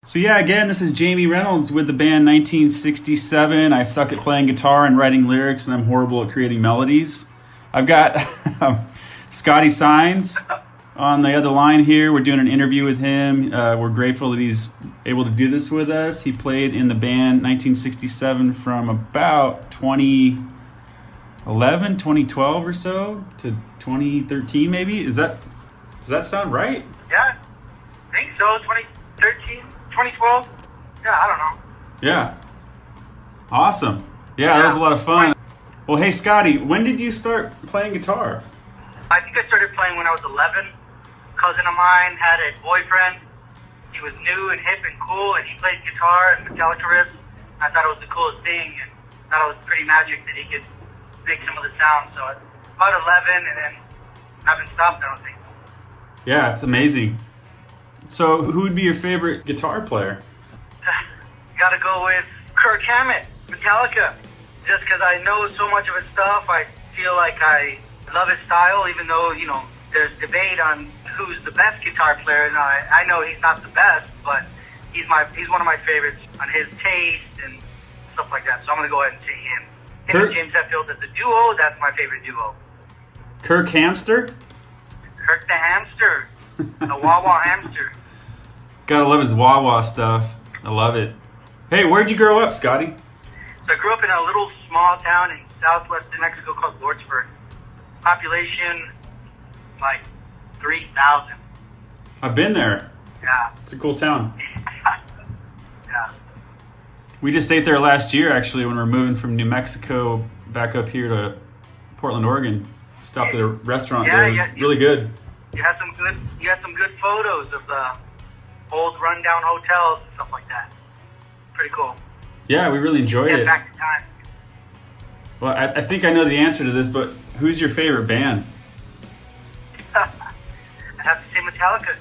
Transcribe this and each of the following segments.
So yeah, again, this is Jaime Reynolds with the band 1967. I suck at playing guitar and writing lyrics, and I'm horrible at creating melodies. I've got Scotty Saenz on the other line here. We're doing an interview with him. We're grateful that he's able to do this with us. He played in the band 1967 from about 2011, 2012 or so to 2013 maybe. Does that sound right? Yeah, I think so. 2013. 2012? Yeah, I don't know. Yeah. Awesome. Yeah, that was a lot of fun. Well, hey, Scotty, when did you start playing guitar? I think I started playing when I was 11. A cousin of mine had a boyfriend. He was new and hip and cool, and he played guitar and Metallica riffs. I thought it was the coolest thing, and thought it was pretty magic that he could make some of the sounds. So about 11, and then I haven't stopped, I don't think. Yeah, it's amazing. So who would be your favorite guitar player? Gotta go with Jaime, Metallica. Just because I know so much of his stuff, I feel like I love his style, even though, there's debate on who's the best guitar player. And I know he's not the best, but he's one of my favorites on his taste and stuff like that. So I'm going to go ahead and say him. Him and James Hetfield as a duo, that's my favorite duo. Kirk Hamster? Kirk the Hamster. The Wawa Hamster. Gotta love his wah-wah stuff. I love it. Hey, where'd you grow up, Scotty? So I grew up in a little small town in southwest New Mexico called Lordsburg. Population, like 3,000. I've been there. Yeah. It's a cool town. Yeah. We just ate there last year, actually, when we were moving from New Mexico back up here to Portland, Oregon. Stopped at a restaurant there. It was really good. You had some good photos of the old rundown hotels and stuff like that. Pretty cool. Yeah, we really enjoyed it. Back in time. Well, I think I know the answer to this, but who's your favorite band? I'd have to say Metallica.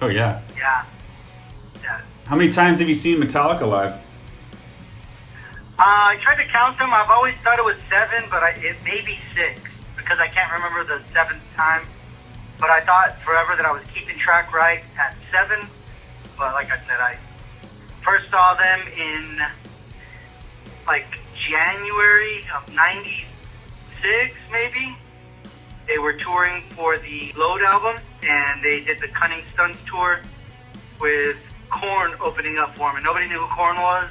Oh, yeah. Yeah. How many times have you seen Metallica live? I tried to count them. I've always thought it was 7, but it may be 6 because I can't remember the 7th time. But I thought forever that I was keeping track right at 7. But like I said, I first saw them in like January of '96, maybe. They were touring for the Load album, and they did the Cunning Stunts tour with Korn opening up for them. And nobody knew who Korn was.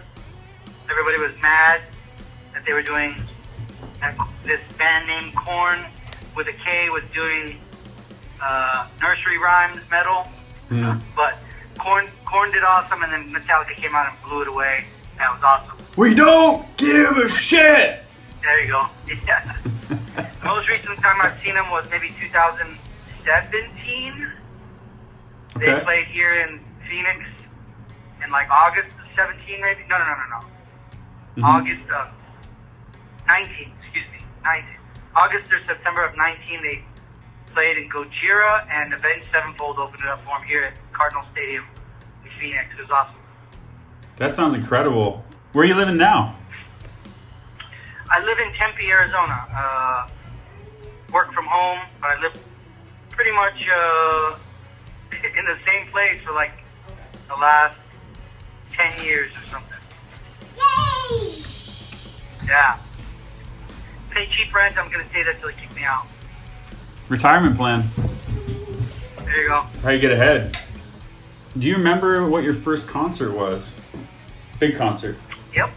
Everybody was mad that they were doing this band named Korn with a K was doing nursery rhymes metal. But Korn did awesome, and then Metallica came out and blew it away. That was awesome. We don't give a shit! There you go. Yeah. The most recent time I've seen them was maybe 2017. Okay. They played here in Phoenix in like August of 17, maybe? No. August of 19, 19. August or September of 19, they played in Gojira, and Avenged Sevenfold opened it up for them here at Cardinal Stadium in Phoenix. It was awesome. That sounds incredible. Where are you living now? I live in Tempe, Arizona. Work from home, but I live pretty much in the same place for like the last 10 years or something. Yay! Yeah. Pay cheap rent, I'm going to stay there till they kick me out. Retirement plan. There you go. How you get ahead. Do you remember what your first concert was? Big concert. Yep.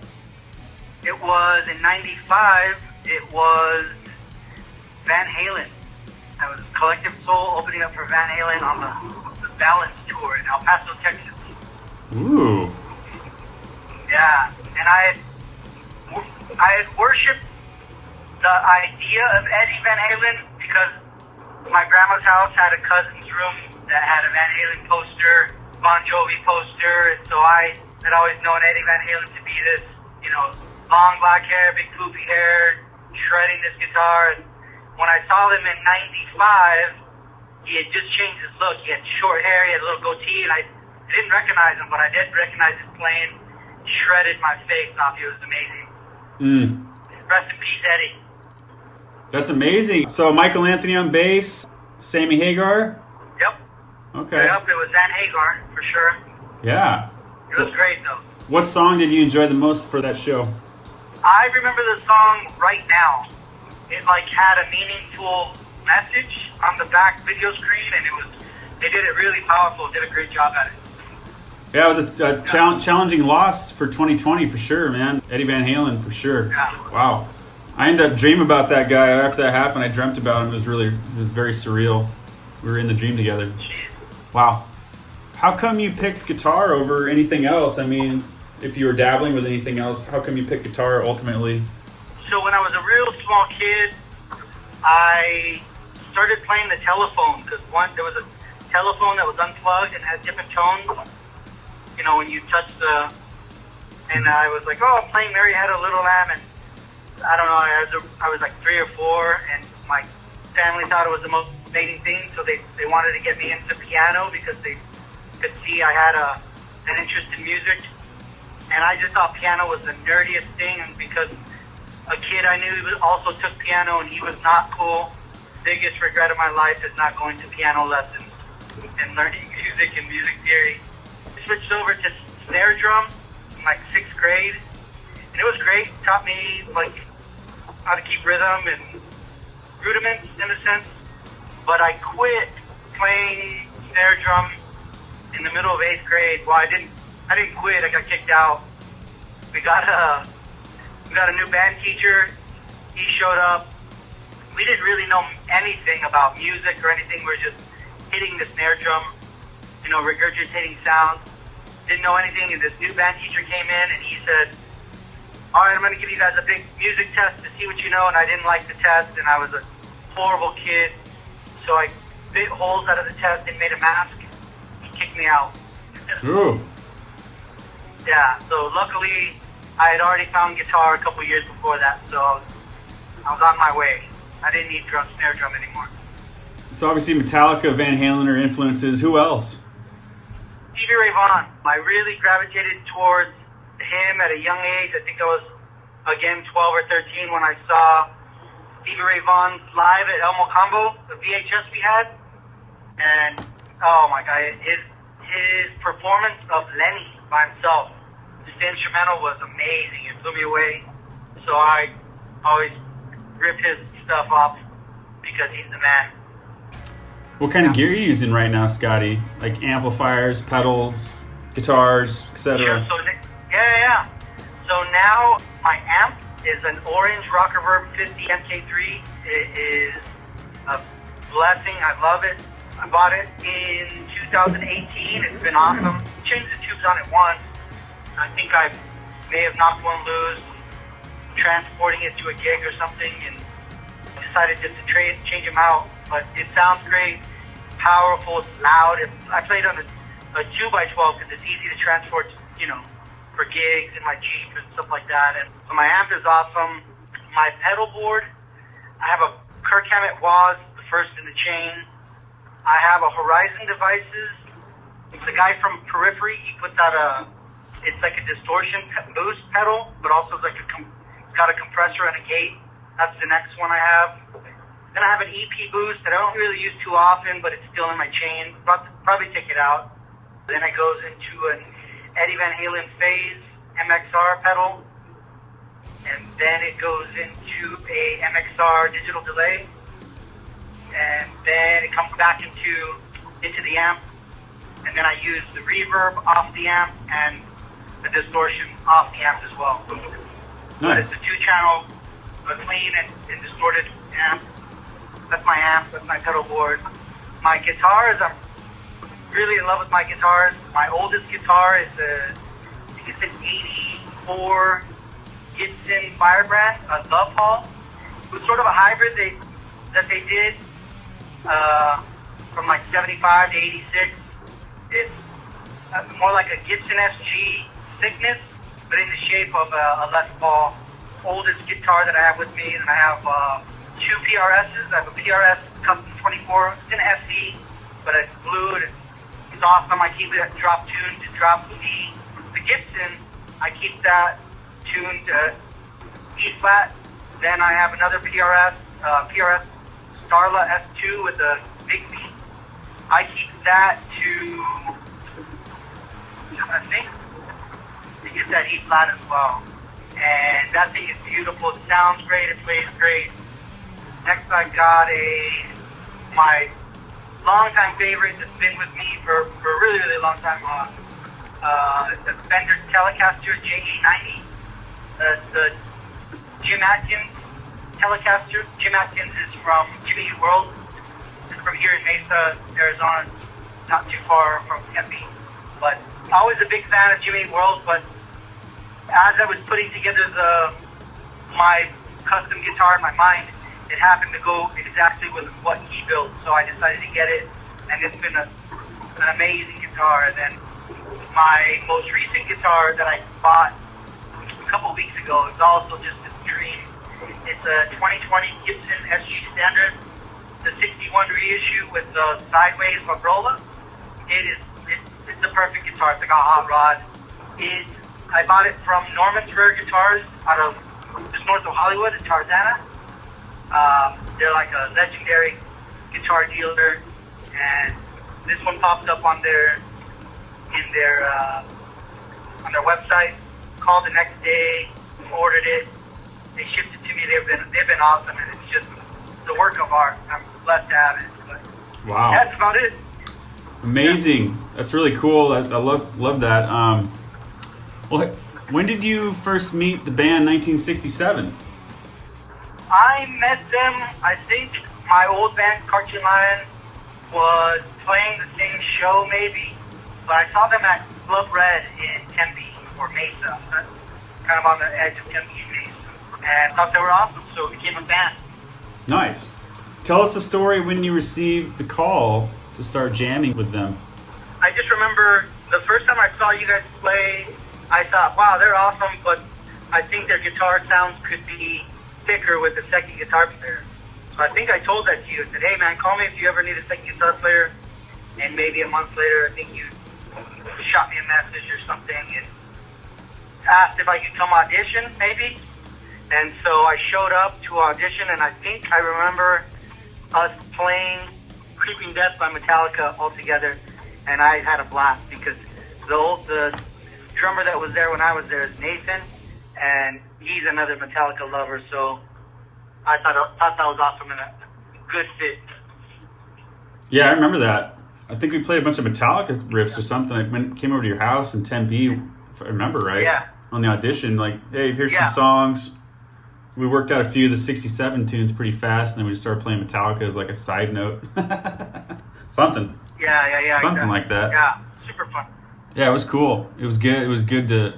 It was in '95. It was Van Halen. That was Collective Soul opening up for Van Halen on the Balance Tour in El Paso, Texas. Ooh. Yeah. And I had worshipped the idea of Eddie Van Halen because my grandma's house had a cousin's room that had a Van Halen poster, Bon Jovi poster, and so I had always known Eddie Van Halen to be this, long black hair, big poofy hair, shredding this guitar. And when I saw him in '95, he had just changed his look. He had short hair, he had a little goatee, and I didn't recognize him, but I did recognize his playing. Shredded my face off. He was amazing. Rest in peace, Eddie. That's amazing. So Michael Anthony on bass, Sammy Hagar? Yep. Okay. Yep, it was Van Hagar, for sure. Yeah. It was great though. What song did you enjoy the most for that show? I remember the song Right Now. It like had a meaningful message on the back video screen, and they did it really powerful. Did a great job at it. Yeah, it was a challenging loss for 2020 for sure, man. Eddie Van Halen for sure. Yeah. Wow. I ended up dreaming about that guy. After that happened, I dreamt about him. It was very surreal. We were in the dream together. Jeez. Wow. How come you picked guitar over anything else? I mean, if you were dabbling with anything else, how come you picked guitar ultimately? So when I was a real small kid, I started playing the telephone because there was a telephone that was unplugged and had different tones. You know, when you touch and I was like, oh, I'm playing Mary Had a Little Lamb, and I don't know, I was like 3 or 4, and my family thought it was the most amazing thing, so they wanted to get me into piano because they could see I had an interest in music, and I just thought piano was the nerdiest thing, and because a kid I knew also took piano and he was not cool. Biggest regret of my life is not going to piano lessons and learning music and music theory. I switched over to snare drum in like 6th grade, and it was great. It taught me like how to keep rhythm and rudiments in a sense. But I quit playing snare drum in the middle of 8th grade. Well, I didn't quit. I got kicked out. We got a new band teacher. He showed up. We didn't really know anything about music or anything. We were just hitting the snare drum, you know, regurgitating sounds. Didn't know anything, and this new band teacher came in, and he said, all right, I'm going to give you guys a big music test to see what you know, and I didn't like the test, and I was a horrible kid, so I bit holes out of the test and made a mask. He kicked me out. Ooh. Yeah, so luckily, I had already found guitar a couple years before that, so I was on my way. I didn't need snare drum anymore. So obviously Metallica, Van Halen are influences. Who else? Stevie Ray Vaughan. I really gravitated towards him at a young age. I think I was, again, 12 or 13 when I saw Stevie Ray Vaughan live at El Mocambo, the VHS we had. And, oh my God, his performance of Lenny by himself, just the instrumental was amazing. It blew me away. So I always rip his stuff off because he's the man. What kind of gear are you using right now, Scotty? Like amplifiers, pedals, guitars, etc.? Sure. Yeah. So now my amp is an orange Rock Reverb 50 MK3. It is a blessing. I love it. I bought it in 2018. It's been awesome. Changed the tubes on it once. I think I may have knocked one loose, transporting it to a gig or something, and decided just to change them out. But it sounds great, powerful, it's loud. I played on a 2x12 because it's easy to transport, you know, for gigs in my Jeep and stuff like that. And so my amp is awesome. My pedal board, I have a Kirk Hammett Waz, the first in the chain. I have a Horizon Devices. It's a guy from Periphery. He puts out it's like a distortion boost pedal, but also it's like it's got a compressor and a gate. That's the next one I have. Then I have an EP boost that I don't really use too often, but it's still in my chain. Probably take it out. Then it goes into an Eddie Van Halen Phase MXR pedal. And then it goes into a MXR digital delay. And then it comes back into the amp. And then I use the reverb off the amp and the distortion off the amp as well. But Nice. it's a 2-channel, a clean and distorted amp. That's my amp, that's my pedal board. My guitars, I'm really in love with my guitars. My oldest guitar is I think it's an 84 Gibson Firebrand, a Love Hall. It was sort of a hybrid that they did from like 75 to 86. It's more like a Gibson SG thickness, but in the shape of a Les Paul. Oldest guitar that I have with me, and I have 2 PRSs. I have a PRS Custom 24. It's an SE, but it's blued. It's awesome. I keep it drop tuned to drop C. The Gibson, I keep that tuned to E flat. Then I have another PRS, PRS Starla S2 with a big beat. I keep that to I think it gets that E flat as well. And that thing is beautiful. It sounds great. It plays great. Next, I got my longtime favorite that's been with me for a really, really long time. The Fender Telecaster JE90. The Jim Atkins Telecaster. Jim Atkins is from Jimmy Eat World. He's from here in Mesa, Arizona, not too far from Tempe. But always a big fan of Jimmy Eat World. But as I was putting together my custom guitar in my mind, it happened to go exactly with what he built, so I decided to get it, and it's been an amazing guitar. And then my most recent guitar that I bought a couple weeks ago is also just a dream. It's a 2020 Gibson SG Standard, the 61 reissue with the sideways vibrola. It's the perfect guitar. It's like a hot rod. I bought it from Norman's Rare Guitars out of just north of Hollywood in Tarzana. They're like a legendary guitar dealer, and this one popped up on their website. Called the next day, ordered it. They shipped it to me. They've been awesome, and it's just the work of art. I'm blessed to have it. But wow, that's about it. Amazing. That's really cool. I love that. Well, when did you first meet the band 1967? I met them, I think my old band, Cartoon Lion, was playing the same show maybe, but I saw them at Club Red in Tempe or Mesa, kind of on the edge of Tempe and Mesa, and thought they were awesome, so we became a band. Nice. Tell us the story when you received the call to start jamming with them. I just remember the first time I saw you guys play, I thought, wow, they're awesome, but I think their guitar sounds could be thicker with a second guitar player. So I think I told that to you. I said, hey man, call me if you ever need a second guitar player. And maybe a month later, I think you shot me a message or something and asked if I could come audition, maybe. And so I showed up to audition, and I think I remember us playing Creeping Death by Metallica all together, and I had a blast because the drummer that was there when I was there is Nathan, and he's another Metallica lover, so I thought that was awesome and a good fit. Yeah, I remember that. I think we played a bunch of Metallica riffs or something. I came over to your house in Tempe, if I remember right. Yeah. On the audition, like, hey, here's some songs. We worked out a few of the 67 tunes pretty fast, and then we just started playing Metallica as like a side note. Something. Yeah. Something like that. Yeah, super fun. Yeah, it was cool. It was good. It was good to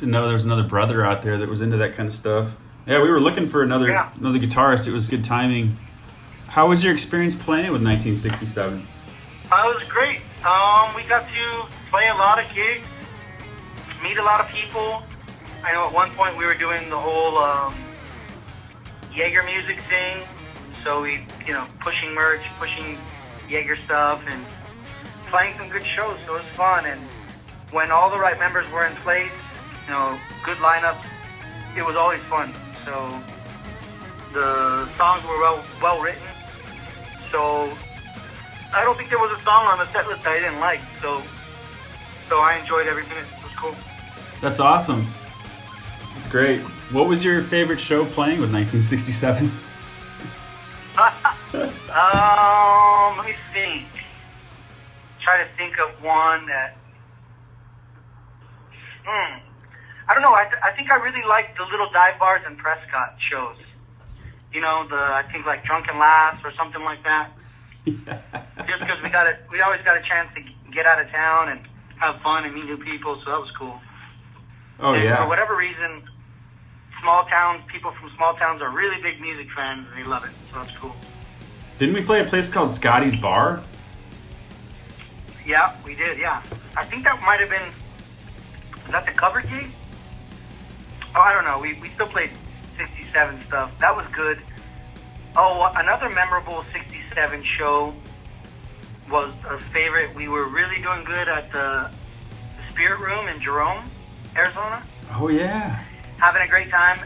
know there was another brother out there that was into that kind of stuff. Yeah, we were looking for another guitarist. It was good timing. How was your experience playing with 1967? It was great. We got to play a lot of gigs, meet a lot of people. I know at one point we were doing the whole Jaeger music thing, so we, pushing merch, pushing Jaeger stuff, and playing some good shows, so it was fun. And when all the right members were in place, good lineups, it was always fun. So the songs were well written, so I don't think there was a song on the set list I didn't like, so I enjoyed every minute. It was cool. That's awesome. That's great. What was your favorite show playing with 1967? Let me think. Try to think of one that. I don't know. I think I really liked the little dive bars and Prescott shows. I think like Drunken Laughs or something like that. Yeah. Just because we always got a chance to get out of town and have fun and meet new people, so that was cool. Oh, and yeah. for whatever reason, people from small towns are really big music fans, and they love it, so that's cool. Didn't we play a place called Scotty's Bar? Yeah, we did, yeah. I think that might have been, was that the cover gig? Oh, I don't know. We still played 67 stuff. That was good. Oh, another memorable 67 show was a favorite. We were really doing good at the Spirit Room in Jerome, Arizona. Oh, yeah. Having a great time,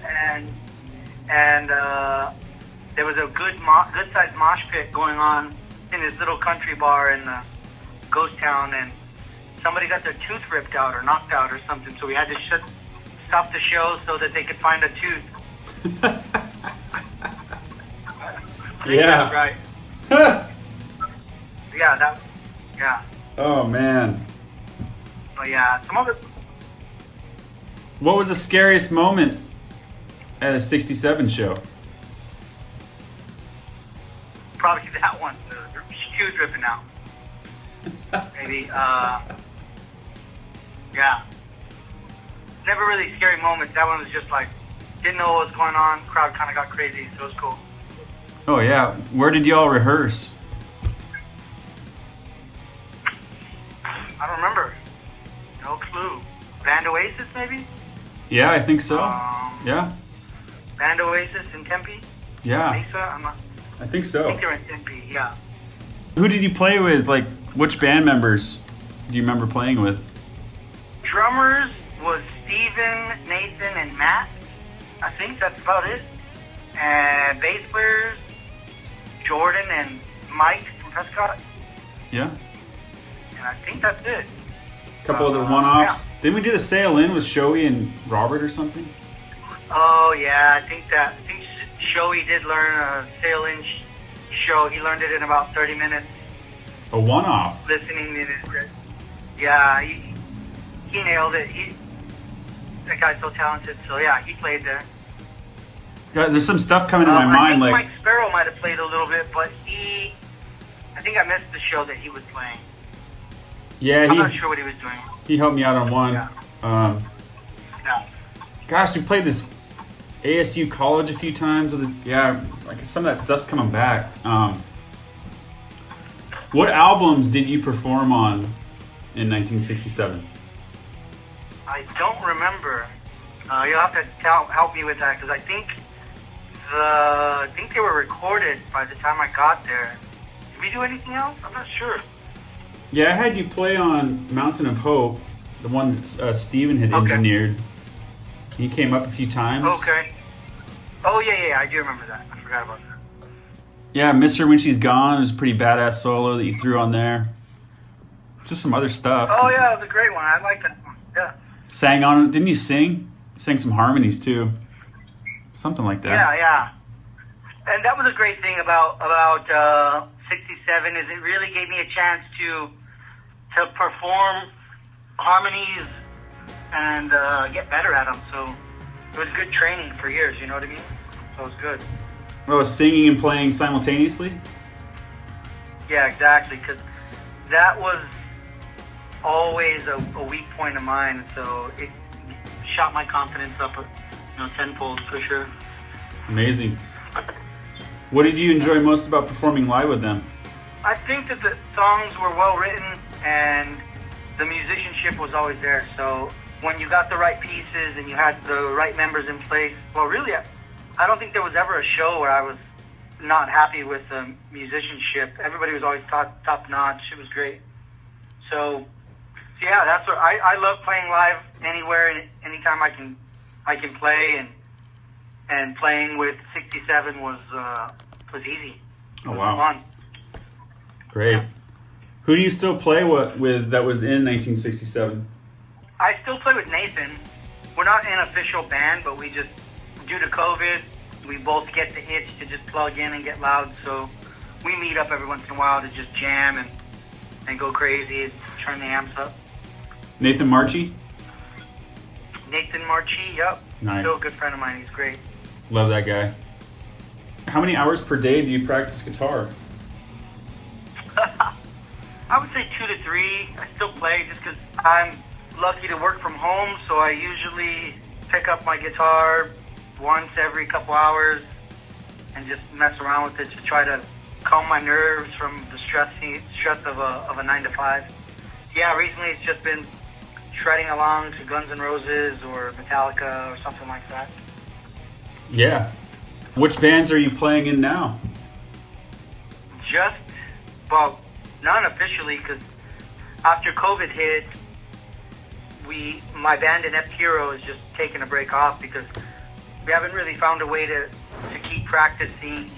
and there was a good-sized mosh pit going on in this little country bar in the ghost town, and somebody got their tooth ripped out or knocked out or something, so we had to stop the show so that they could find a tooth. Yeah. That's right. Yeah. Oh man. But yeah, some other. What was the scariest moment at a 67 show? Probably that one. The tooth ripping out. Maybe. Yeah. Never really scary moments. That one was just like, didn't know what was going on. Crowd kind of got crazy, so it was cool. Oh yeah. Where did y'all rehearse? I don't remember. No clue. Band Oasis, maybe? Yeah, I think so. Yeah. Band Oasis in Tempe? Yeah. Mesa? I think I so. think they're in Tempe, yeah. Who did you play with? Like, which band members do you remember playing with? Drummers was Steven, Nathan, and Matt. I think that's about it. And bass players, Jordan and Mike from Prescott. Yeah. And I think that's it. A couple other one-offs. Yeah. Didn't we do the Sail In with Shoei and Robert or something? Oh, yeah, I think Shoei did learn a sail-in show. He learned it in about 30 minutes. A one-off. Listening to it. Yeah, he nailed it. That guy's so talented. So, yeah, he played there. Yeah, there's some stuff coming to my I mind, think like... Mike Sparrow might have played a little bit, but I think I missed the show that he was playing. Yeah, I'm not sure what he was doing. he helped me out on one. Yeah. Yeah. Gosh, we played this ASU college a few times. Yeah, like some of that stuff's coming back. What albums did you perform on in 1967? I don't remember. You'll have to help me with that because I think they were recorded by the time I got there. Did we do anything else? I'm not sure. Yeah, I had you play on Mountain of Hope, the one that Steven had engineered. He came up a few times. Okay. Oh, yeah, I do remember that. I forgot about that. Yeah, Miss Her When She's Gone. It was a pretty badass solo that you threw on there. Just some other stuff. Oh, yeah, it was a great one. I like that one. Yeah. Sang on it. Didn't you sing? You sang some harmonies, too. Something like that. Yeah. And that was a great thing about 67 is it really gave me a chance to perform harmonies and get better at them. So it was good training for years, you know what I mean? So it was good. Oh, singing and playing simultaneously? Yeah, exactly, because that was always a weak point of mine, so it shot my confidence up, tenfold for sure. Amazing. What did you enjoy most about performing live with them? I think that the songs were well written and the musicianship was always there. So when you got the right pieces and you had the right members in place, well, really, I don't think there was ever a show where I was not happy with the musicianship. Everybody was always top notch. It was great. So yeah, that's what I love playing live anywhere and anytime I can play and playing with 67 was easy. Oh wow. Fun. Great. Who do you still play with that was in 1967? I still play with Nathan. We're not an official band, but we just, due to COVID, we both get the itch to just plug in and get loud. So we meet up every once in a while to just jam and go crazy and turn the amps up. Nathan Marchi? Nathan Marchi, yep. Nice. Still a good friend of mine. He's great. Love that guy. How many hours per day do you practice guitar? I would say 2 to 3. I still play just because I'm lucky to work from home, so I usually pick up my guitar once every couple hours and just mess around with it to try to calm my nerves from the stress of a 9 to 5. Yeah, recently it's just been shredding along to Guns N' Roses or Metallica or something like that. Yeah. Which bands are you playing in now? None officially, because after COVID hit, my band Inept Hero is just taking a break off because we haven't really found a way to keep practicing,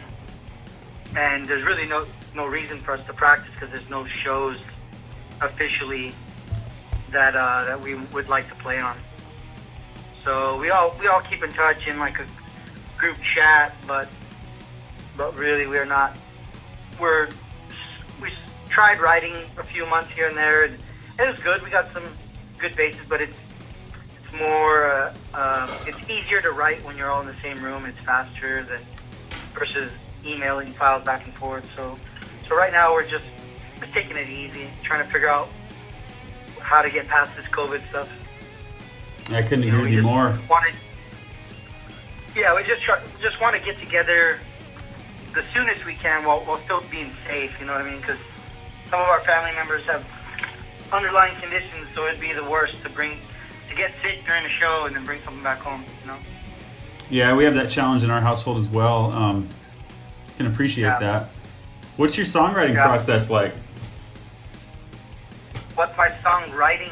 and there's really no reason for us to practice because there's no shows officially that we would like to play on. So we all keep in touch in like a group chat, but really we tried writing a few months here and there, and it was good. We got some good bases, but it's more it's easier to write when you're all in the same room. It's faster than versus emailing files back and forth. So right now we're just taking it easy, trying to figure out how to get past this COVID stuff. I couldn't agree with you more. Yeah, we just want to get together the soonest we can while still being safe, you know what I mean? Because some of our family members have underlying conditions, so it'd be the worst to get sick during a show and then bring something back home, you know? Yeah, we have that challenge in our household as well. Can appreciate that. What's your songwriting process like? What's my songwriting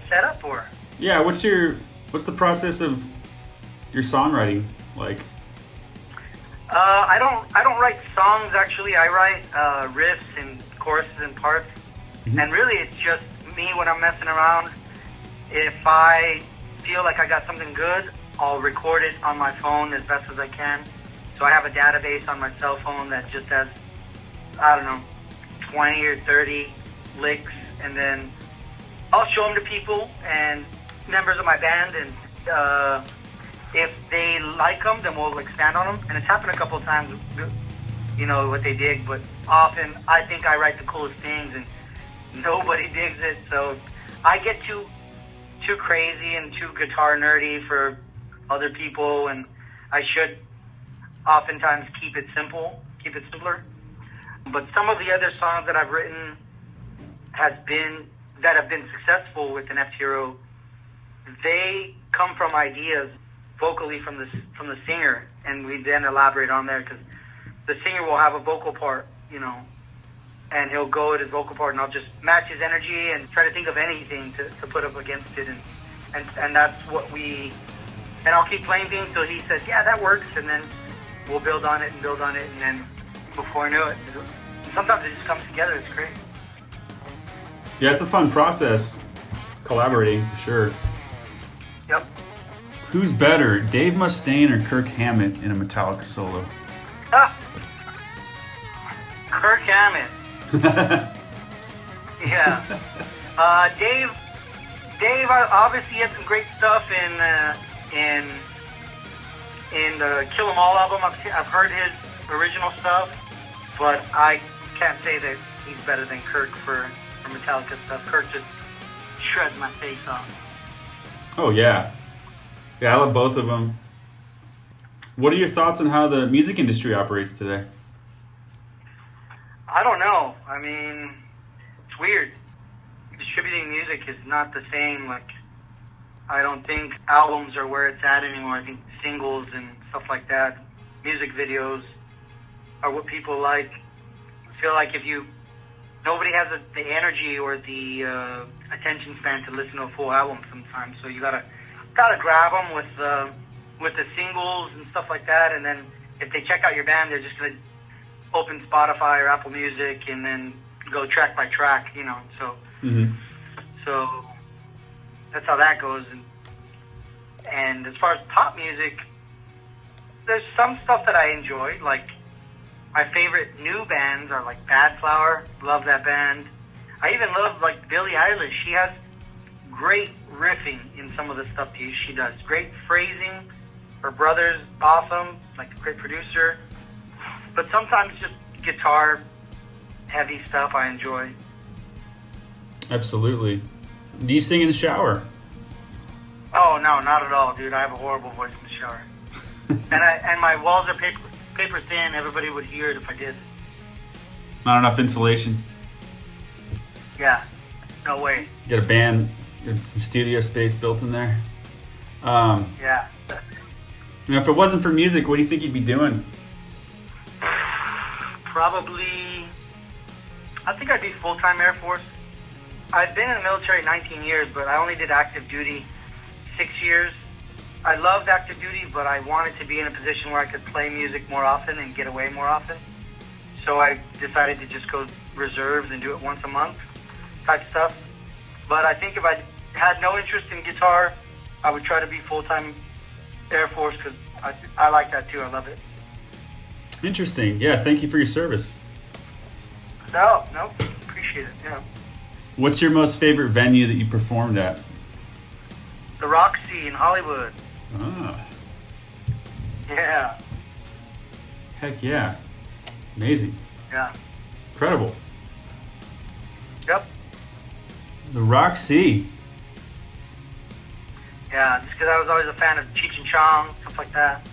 setup or? Yeah, what's the process of your songwriting like? I don't write songs actually. I write riffs and choruses and parts. Mm-hmm. And really it's just me when I'm messing around. If I feel like I got something good, I'll record it on my phone as best as I can. So I have a database on my cell phone that just has, I don't know, 20 or 30 licks, and then I'll show them to people and members of my band, and if they like them, then we'll expand on them. And it's happened a couple of times, you know, what they dig, but often I think I write the coolest things and nobody digs it, so I get too crazy and too guitar nerdy for other people, and I should oftentimes keep it simpler. But some of the other songs that I've written have been successful with an F-Zero, they come from ideas vocally from the singer, and we then elaborate on there, because the singer will have a vocal part, you know, and he'll go at his vocal part, and I'll just match his energy and try to think of anything to put up against it, and that's what and I'll keep playing things till he says, yeah, that works, and then we'll build on it, and then before I know it, sometimes it just comes together. It's great. Yeah, it's a fun process, collaborating for sure. Yep. Who's better, Dave Mustaine or Kirk Hammett in a Metallica solo? Kirk Hammett. Yeah. Dave obviously had some great stuff in the Kill 'Em All album. I've heard his original stuff, but I can't say that he's better than Kirk for Metallica stuff. Kirk just shreds my face off. Oh yeah. Yeah, I love both of them. What are your thoughts on how the music industry operates today? I don't know. I mean, it's weird. Distributing music is not the same. Like, I don't think albums are where it's at anymore. I think singles and stuff like that, music videos, are what people like. I feel like nobody has the energy or the attention span to listen to a full album sometimes. So you gotta grab them with the singles and stuff like that. And then if they check out your band, they're just gonna open Spotify or Apple Music and then go track by track, you know. So so that's how that goes. And as far as pop music, there's some stuff that I enjoy. Like, my favorite new bands are like Bad Flower. Love that band. I even love like Billie Eilish. She has great riffing in some of the stuff she does. Great phrasing. Her brother's awesome, like a great producer. But sometimes just guitar heavy stuff I enjoy. Absolutely. Do you sing in the shower? Oh no, not at all, dude. I have a horrible voice in the shower. and my walls are paper thin. Everybody would hear it if I did. Not enough insulation. Yeah, no way. You got a band, some studio space built in there. Yeah. You know, if it wasn't for music, what do you think you'd be doing? Probably, I think I'd be full-time Air Force. I've been in the military 19 years, but I only did active duty 6 years. I loved active duty, but I wanted to be in a position where I could play music more often and get away more often. So I decided to just go reserves and do it once a month type stuff. But I think if had no interest in guitar, I would try to be full-time Air Force because I like that too. I love it. Interesting. Yeah, thank you for your service. No, appreciate it. Yeah. What's your most favorite venue that you performed at? The Roxy in Hollywood. Ah, Yeah. heck yeah. Amazing. Yeah. Incredible. Yep. The Roxy. Yeah, just because I was always a fan of Cheech and Chong, stuff like that.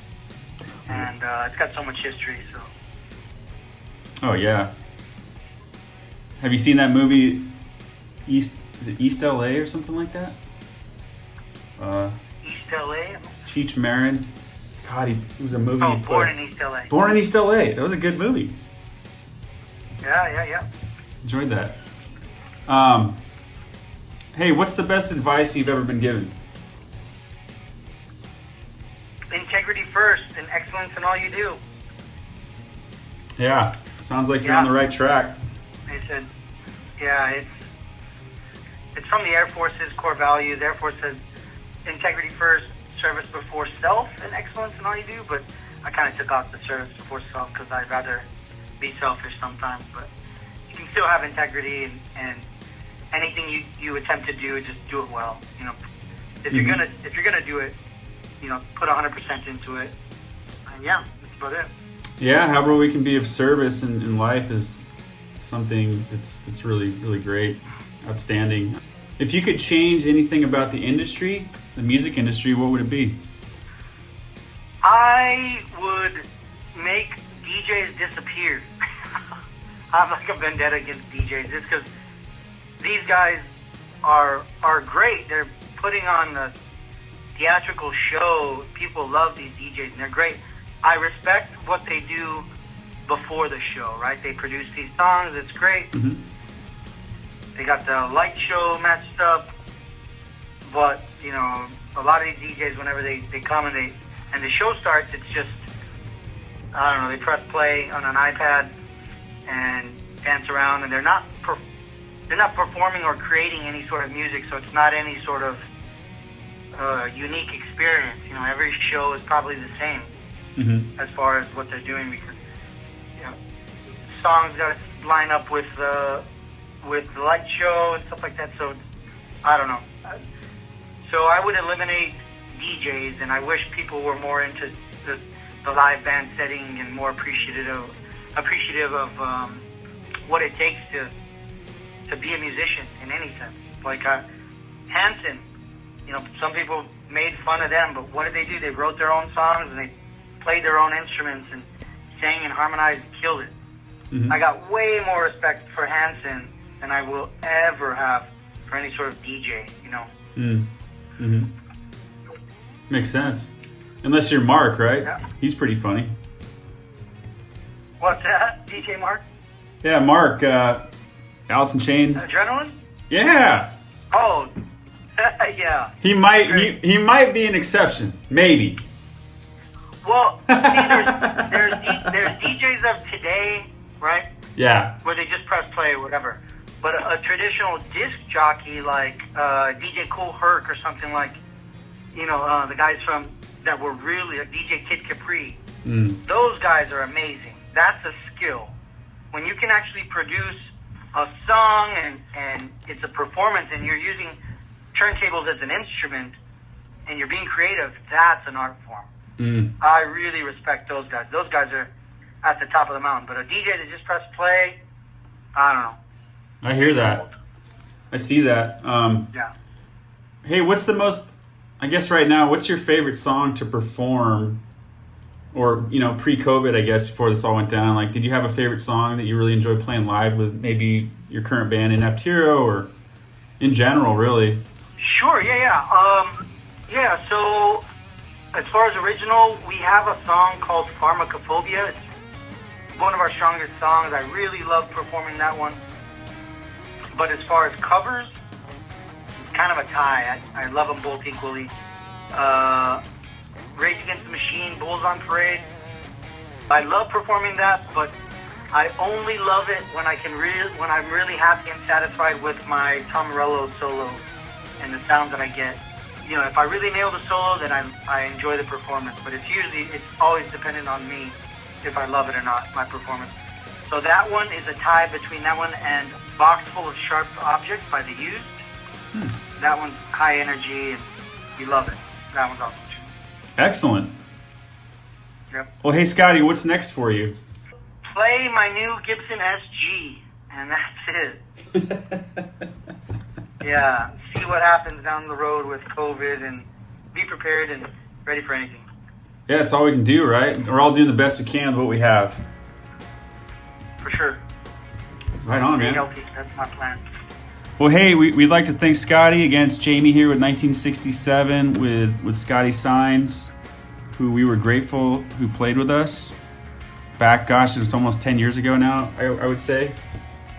And it's got so much history, so. Oh, yeah. Have you seen that movie, is it East LA or something like that? East LA? Cheech Marin. God, it was a movie. Oh, he Born put. in East LA. Born in East LA. That was a good movie. Yeah. Enjoyed that. Hey, what's the best advice you've ever been given? Integrity first and excellence in all you do. Yeah, sounds like you're on the right track. They said, yeah, it's from the Air Force's core values. Air Force says integrity first, service before self, and excellence in all you do. But I kind of took off the service before self because I'd rather be selfish sometimes. But you can still have integrity, and anything you attempt to do, just do it well. You know, if you're gonna do it, you know, put 100% into it. And yeah, that's about it. Yeah, however we can be of service in life is something that's really, really great, outstanding. If you could change anything about the industry, the music industry, what would it be? I would make DJs disappear. I have like a vendetta against DJs just because these guys are great. They're putting on the theatrical show. People love these DJs and they're great. I respect what they do before the show, right? They produce these songs, it's great. Mm-hmm. They got the light show matched up, but you know, a lot of these DJs, whenever they come and the show starts, it's just, I don't know, they press play on an iPad and dance around, and they're not performing or creating any sort of music, so it's not any sort of unique experience. You know, every show is probably the same. Mm-hmm. As far as what they're doing, because you know, songs got to line up with the light show and stuff like that. So I don't know. So I would eliminate DJs, and I wish people were more into the live band setting and more appreciative of what it takes to be a musician in any sense. Like Hanson, you know, some people made fun of them, but what did they do? They wrote their own songs and they played their own instruments and sang and harmonized and killed it. Mm-hmm. I got way more respect for Hanson than I will ever have for any sort of DJ, you know. Mm-hmm. Makes sense. Unless you're Mark, right? Yeah. He's pretty funny. What's that? DJ Mark? Yeah, Mark, Alice in Chains. Adrenaline? Yeah. Oh, yeah. He might be an exception. Maybe. Well, see, there's DJs of today, right? Yeah. Where they just press play or whatever. But a traditional disc jockey like DJ Kool Herc or something like, you know, the guys that were really like DJ Kid Capri. Those guys are amazing. That's a skill. When you can actually produce a song and it's a performance and you're using turntables as an instrument and you're being creative, that's an art form. I really respect those guys. Those guys are at the top of the mountain. But a DJ that just press play, I don't know. I hear that. I see that. Yeah. Hey, what's the most, I guess right now, what's your favorite song to perform? Or, you know, pre-COVID, I guess, before this all went down. Like, did you have a favorite song that you really enjoyed playing live with maybe your current band, Inept Hero, or in general, really? Sure, yeah. So as far as original, we have a song called Pharmacophobia. It's one of our strongest songs. I really love performing that one. But as far as covers, it's kind of a tie. I love them both equally. Rage Against the Machine, Bulls on Parade. I love performing that, but I only love it when I'm really happy and satisfied with my Tom Morello solo and the sound that I get. You know, if I really nail the solo, then I enjoy the performance. But it's always dependent on me if I love it or not, my performance. So that one is a tie between that one and Box Full of Sharp Objects by The Used. That one's high energy and you love it. That one's awesome too. Excellent. Yep. Well, hey, Scotty, what's next for you? Play my new Gibson SG, and that's it. Yeah, see what happens down the road with COVID and be prepared and ready for anything. Yeah, it's all we can do, right? We're all doing the best we can with what we have. For sure. Right on, Stay man. healthy. That's my plan. Well, hey, we'd like to thank Scotty. Again, it's Jamie here with 1967 with Scotty Saenz, who we were grateful who played with us. Back, gosh, it was almost 10 years ago now, I would say.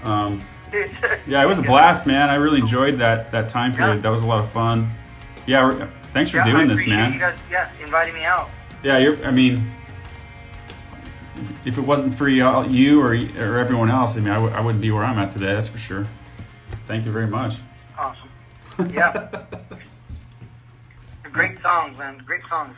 Yeah, it was a blast, man. I really enjoyed that time period. Yeah. That was a lot of fun. Yeah, thanks for doing this, man. You guys, inviting me out. Yeah, if it wasn't for you or everyone else, I wouldn't be where I'm at today, that's for sure. Thank you very much. Awesome. Yeah. Great songs, man. Great songs.